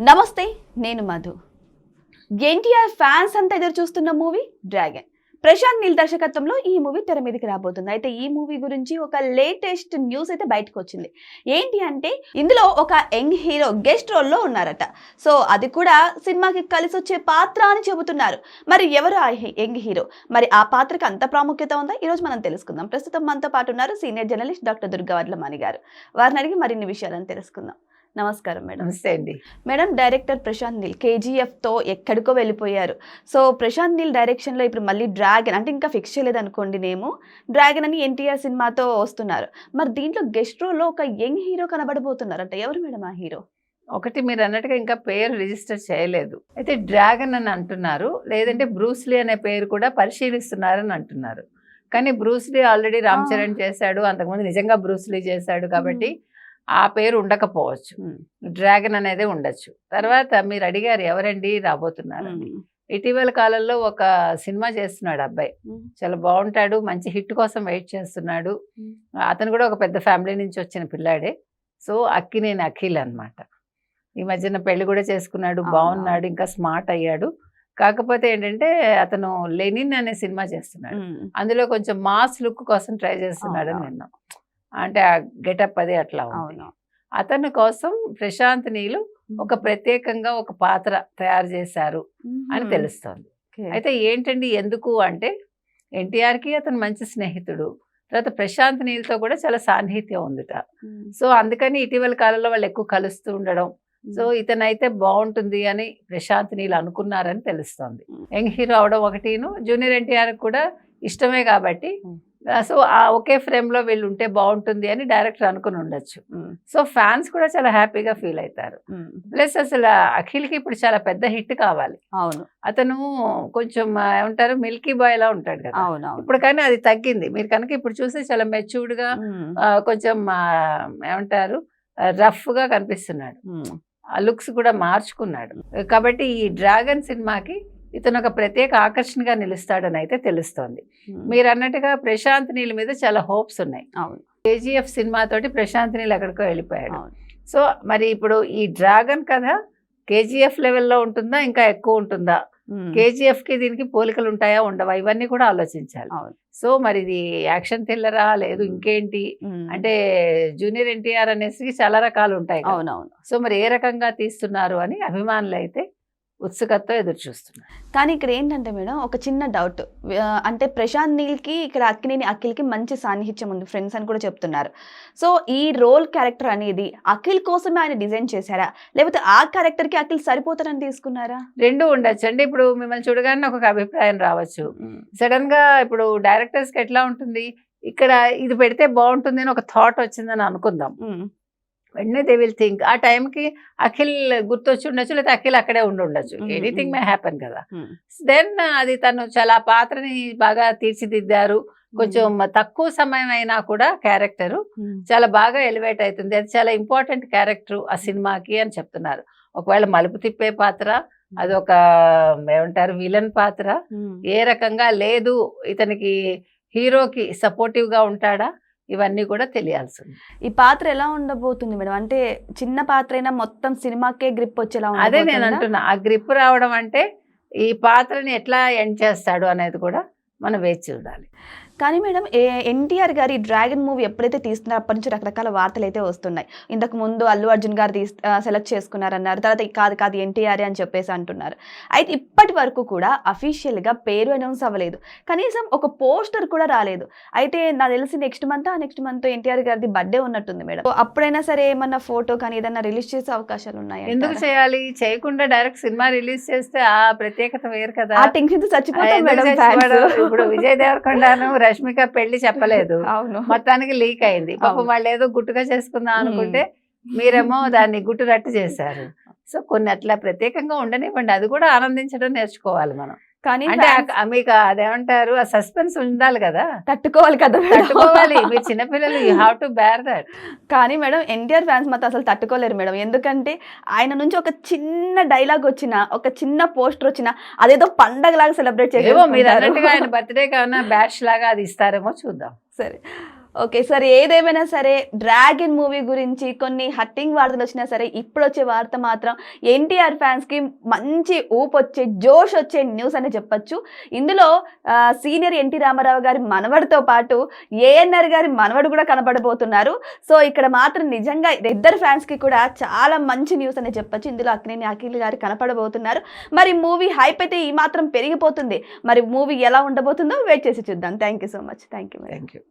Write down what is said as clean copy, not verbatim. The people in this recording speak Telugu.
నమస్తే, నేను మధు. ఎన్టీఆర్ ఫ్యాన్స్ అంతా ఎదురు చూస్తున్న మూవీ డ్రాగన్. ప్రశాంత్ నీల్ దర్శకత్వంలో ఈ మూవీ తెర మీదకి రాబోతుంది. అయితే ఈ మూవీ గురించి ఒక లేటెస్ట్ న్యూస్ అయితే బయటకు వచ్చింది. ఏంటి అంటే ఇందులో ఒక యంగ్ హీరో గెస్ట్ రోల్లో ఉన్నారట. సో అది కూడా సినిమాకి కలిసి వచ్చే పాత్ర అని చెబుతున్నారు. మరి ఎవరు ఆ యంగ్ హీరో, మరి ఆ పాత్రకి అంత ప్రాముఖ్యత ఉందా? ఈరోజు మనం తెలుసుకుందాం. ప్రస్తుతం మనతో పాటు ఉన్నారు సీనియర్ జర్నలిస్ట్ డాక్టర్ దుర్గావడ్లమణి గారు. వారిని అడిగి మరిన్ని విషయాలను తెలుసుకుందాం. నమస్కారం మేడం. నమస్తే అండి మేడం, డైరెక్టర్ ప్రశాంత్ నీల్ కేజీఎఫ్తో ఎక్కడికో వెళ్ళిపోయారు. సో ప్రశాంత్ నీల్ డైరెక్షన్లో ఇప్పుడు మళ్ళీ డ్రాగన్ అంటే ఇంకా ఫిక్స్ చేయలేదు అనుకోండి, నేము డ్రాగన్ అని ఎన్టీఆర్ సినిమాతో వస్తున్నారు. మరి దీంట్లో గెస్ట్ రోల్లో ఒక యంగ్ హీరో కనబడబోతున్నారంట. ఎవరు మేడం ఆ హీరో? ఒకటి మీరు అన్నట్టుగా ఇంకా పేరు రిజిస్టర్ చేయలేదు. అయితే డ్రాగన్ అని అంటున్నారు, లేదంటే బ్రూస్లీ అనే పేరు కూడా పరిశీలిస్తున్నారని అంటున్నారు. కానీ బ్రూస్లీ ఆల్రెడీ రామ్ చరణ్ చేశాడు, అంతకుముందు నిజంగా బ్రూస్లీ చేశాడు కాబట్టి ఆ పేరు ఉండకపోవచ్చు, డ్రాగన్ అనేది ఉండొచ్చు. తర్వాత మీరు అడిగారు ఎవరండి రాబోతున్నారని. ఇటీవల కాలంలో ఒక సినిమా చేస్తున్నాడు అబ్బాయి, చాలా బాగుంటాడు, మంచి హిట్ కోసం వెయిట్ చేస్తున్నాడు. అతను కూడా ఒక పెద్ద ఫ్యామిలీ నుంచి వచ్చిన పిల్లాడే. సో అక్కినేని అఖిల్ అన్నమాట. ఈ మధ్యన పెళ్లి కూడా చేసుకున్నాడు, బాగున్నాడు, ఇంకా స్మార్ట్ అయ్యాడు. కాకపోతే ఏంటంటే అతను లెనిన్ అనే సినిమా చేస్తున్నాడు, అందులో కొంచెం మాస్ లుక్ కోసం ట్రై చేస్తున్నాడు అని విన్నాం. అంటే ఆ గెటప్ అది అట్లా ఉంది. అతని కోసం ప్రశాంత్ నీలు ఒక ప్రత్యేకంగా ఒక పాత్ర తయారు చేశారు అని తెలుస్తోంది. అయితే ఏంటండి ఎందుకు అంటే ఎన్టీఆర్కి అతను మంచి స్నేహితుడు, తర్వాత ప్రశాంత్ నీల్తో కూడా చాలా సాన్నిహిత్యం ఉందిట. సో అందుకని ఇటీవల కాలంలో వాళ్ళు ఎక్కువ కలుస్తూ ఉండడం, సో ఇతనైతే బాగుంటుంది అని ప్రశాంత్ నీల్ అనుకున్నారని తెలుస్తోంది. యంగ్ హీరో అవడం ఒకటిను, జూనియర్ ఎన్టీఆర్ కూడా ఇష్టమే కాబట్టి సో ఆ ఒకే ఫ్రేమ్ లో వీళ్ళు ఉంటే బాగుంటుంది అని డైరెక్టర్ అనుకుని ఉండొచ్చు. సో ఫ్యాన్స్ కూడా చాలా హ్యాపీగా ఫీల్ అవుతారు. ప్లస్ అసలు అఖిల్కి ఇప్పుడు చాలా పెద్ద హిట్ కావాలి. అవును, అతను కొంచెం ఏమంటారు మిల్కీ బాయ్ లా ఉంటాడు కదా. ఇప్పుడు కానీ అది తగ్గింది. మీరు కనుక ఇప్పుడు చూస్తే చాలా మెచ్యూర్డ్ గా కొంచెం ఏమంటారు రఫ్ గా కనిపిస్తున్నాడు. ఆ లుక్స్ కూడా మార్చుకున్నాడు. కాబట్టి ఈ డ్రాగన్ సినిమాకి ఇతను ఒక ప్రత్యేక ఆకర్షణగా నిలుస్తాడని అయితే తెలుస్తోంది. మీరు అన్నట్టుగా ప్రశాంత్ నీల్ మీద చాలా హోప్స్ ఉన్నాయి. కేజీఎఫ్ సినిమా తోటి ప్రశాంత్ నీల్ ఎక్కడికో వెళ్ళిపోయాడు. సో మరి ఇప్పుడు ఈ డ్రాగన్ కథ కేజీఎఫ్ లెవెల్లో ఉంటుందా, ఇంకా ఎక్కువ ఉంటుందా, కేజీఎఫ్ కి దీనికి పోలికలు ఉంటాయా ఉండవా, ఇవన్నీ కూడా ఆలోచించాలి. సో మరి ఇది యాక్షన్ థ్రిల్లరా లేదు ఇంకేంటి అంటే జూనియర్ ఎన్టీఆర్ అనేసి చాలా రకాలు ఉంటాయి. సో మరి ఏ రకంగా తీస్తున్నారు అని అభిమానులు అయితే ఉత్సుకతతో ఎదురు చూస్తున్నారు. కానీ ఇక్కడ ఏంటంటే మేడం ఒక చిన్న డౌట్, అంటే ప్రశాంత్ నీల్కి ఇక్కడ అక్కినేని అఖిల్కి మంచి సాన్నిహిత్యం ఉంది, ఫ్రెండ్స్ అని కూడా చెప్తున్నారు. సో ఈ రోల్ క్యారెక్టర్ అనేది అఖిల్ కోసమే ఆయన డిజైన్ చేశారా, లేకపోతే ఆ క్యారెక్టర్కి అఖిల్ సరిపోతారని తీసుకున్నారా? రెండు ఉండొచ్చు అండి. ఇప్పుడు మిమ్మల్ని చూడగానే ఒక అభిప్రాయం రావచ్చు. సడన్ గా ఇప్పుడు డైరెక్టర్స్ కి ఎట్లా ఉంటుంది, ఇక్కడ ఇది పెడితే బాగుంటుంది అని ఒక థాట్ వచ్చిందని అనుకుందాం. వెంటనే దే విల్ థింక్ ఆ టైంకి అఖిల్ గుర్తొచ్చి ఉండొచ్చు, లేదా అఖిల్ అక్కడే ఉండొచ్చు, ఎనీథింగ్ మే హ్యాపెన్ కదా. దెన్ అది తను చాలా పాత్రని బాగా తీర్చిదిద్దారు. కొంచెం తక్కువ సమయం అయినా కూడా క్యారెక్టర్ చాలా బాగా ఎలివేట్ అవుతుంది. అది చాలా ఇంపార్టెంట్ క్యారెక్టర్ ఆ సినిమాకి అని చెప్తున్నారు. ఒకవేళ మలుపు తిప్పే పాత్ర, అదొక ఏమంటారు విలన్ పాత్ర, ఏ రకంగా లేదు ఇతనికి హీరోకి సపోర్టివ్ గా ఉంటాడా, ఇవన్నీ కూడా తెలియాల్సింది. ఈ పాత్ర ఎలా ఉండబోతుంది మేడం? అంటే చిన్న పాత్ర అయినా మొత్తం సినిమాకే గ్రిప్ వచ్చేలా ఉంది. అదే నేను అంటున్నా, ఆ గ్రిప్ రావడం అంటే ఈ పాత్రని ఎట్లా ఎండ్ చేస్తాడు అనేది కూడా మనం వేచి చూడాలి. కానీ మేడం ఎన్టీఆర్ గారి డ్రాగన్ మూవీ ఎప్పుడైతే తీస్తున్నారో అప్పటి నుంచి రకరకాల వార్తలు అయితే వస్తున్నాయి. ఇంతకు ముందు అల్లు అర్జున్ గారు సెలెక్ట్ చేసుకున్నారన్నారు, తర్వాత కాదు ఎన్టీఆర్ అని చెప్పేసి అంటున్నారు. అయితే ఇప్పటి వరకు కూడా అఫీషియల్గా పేరు అనౌన్స్ అవ్వలేదు, కనీసం ఒక పోస్టర్ కూడా రాలేదు. అయితే నాకు తెలిసి నెక్స్ట్ మంత్ ఎన్టీఆర్ గారిది బర్త్డే ఉన్నట్టుంది మేడం. అప్పుడైనా సరే ఏమన్నా ఫోటో కానీ ఏదన్నా రిలీజ్ చేసే అవకాశాలు ఉన్నాయి? ఎందుకు చేయాలి, చేయకుండా డైరెక్ట్ సినిమా రిలీజ్ చేస్తే ఆ ప్రత్యేకత వేరు కదా. ఆ టెన్షన్ చచ్చిపోతాం మేడం. ఇప్పుడు విజయ్ దేవరకొండను రష్మిక పెళ్లి చెప్పలేదు, మొత్తానికి లీక్ అయింది. పాపం వాళ్ళు ఏదో గుట్టుగా చేసుకుందాం అనుకుంటే మీరేమో దాన్ని గుట్టు రట్టు చేశారు. సో కొన్ని అట్లా ప్రత్యేకంగా ఉండనివ్వండి, అది కూడా ఆనందించడం నేర్చుకోవాలి మనం. కానీ అంటే మీకు అదేమంటారు ఆ సస్పెన్స్ ఉండాలి కదా, తట్టుకోవాలి కదా, తట్టుకోవాలి. మీరు చిన్నపిల్లలు you have to bear that. కానీ మేడం ఎన్టీఆర్ ఫ్యాన్స్ మాత్రం అసలు తట్టుకోలేరు మేడం. ఎందుకంటే ఆయన నుంచి ఒక చిన్న డైలాగ్ వచ్చినా, ఒక చిన్న పోస్టర్ వచ్చినా అదేదో పండగలాగా సెలబ్రేట్ చేసేమో. మీరు అన్నట్టుగా ఆయన బర్త్డే కావున బ్యాష్ లాగా అది ఇస్తారేమో చూద్దాం. సరే, ఓకే సార్, ఏదేమైనా సరే డ్రాగన్ మూవీ గురించి కొన్ని హట్టింగ్ వార్తలు వచ్చినా సరే ఇప్పుడు వచ్చే వార్త మాత్రం ఎన్టీఆర్ ఫ్యాన్స్కి మంచి ఊపు వచ్చే జోష్ వచ్చే న్యూస్ అని చెప్పొచ్చు. ఇందులో సీనియర్ ఎన్టీ రామారావు గారి మనవడితో పాటు ఏఎన్ఆర్ గారి మనవడు కూడా కనబడబోతున్నారు. సో ఇక్కడ మాత్రం నిజంగా ఇద్దరు ఫ్యాన్స్కి కూడా చాలా మంచి న్యూస్ అని చెప్పొచ్చు. ఇందులో అక్కినేని అఖిల్ గారు కనపడబోతున్నారు. మరి మూవీ హైప్ అయితే ఈ మాత్రం పెరిగిపోతుంది. మరి మూవీ ఎలా ఉండబోతుందో వెయిట్ చేసి చూద్దాం. Thank you so much. Thank you.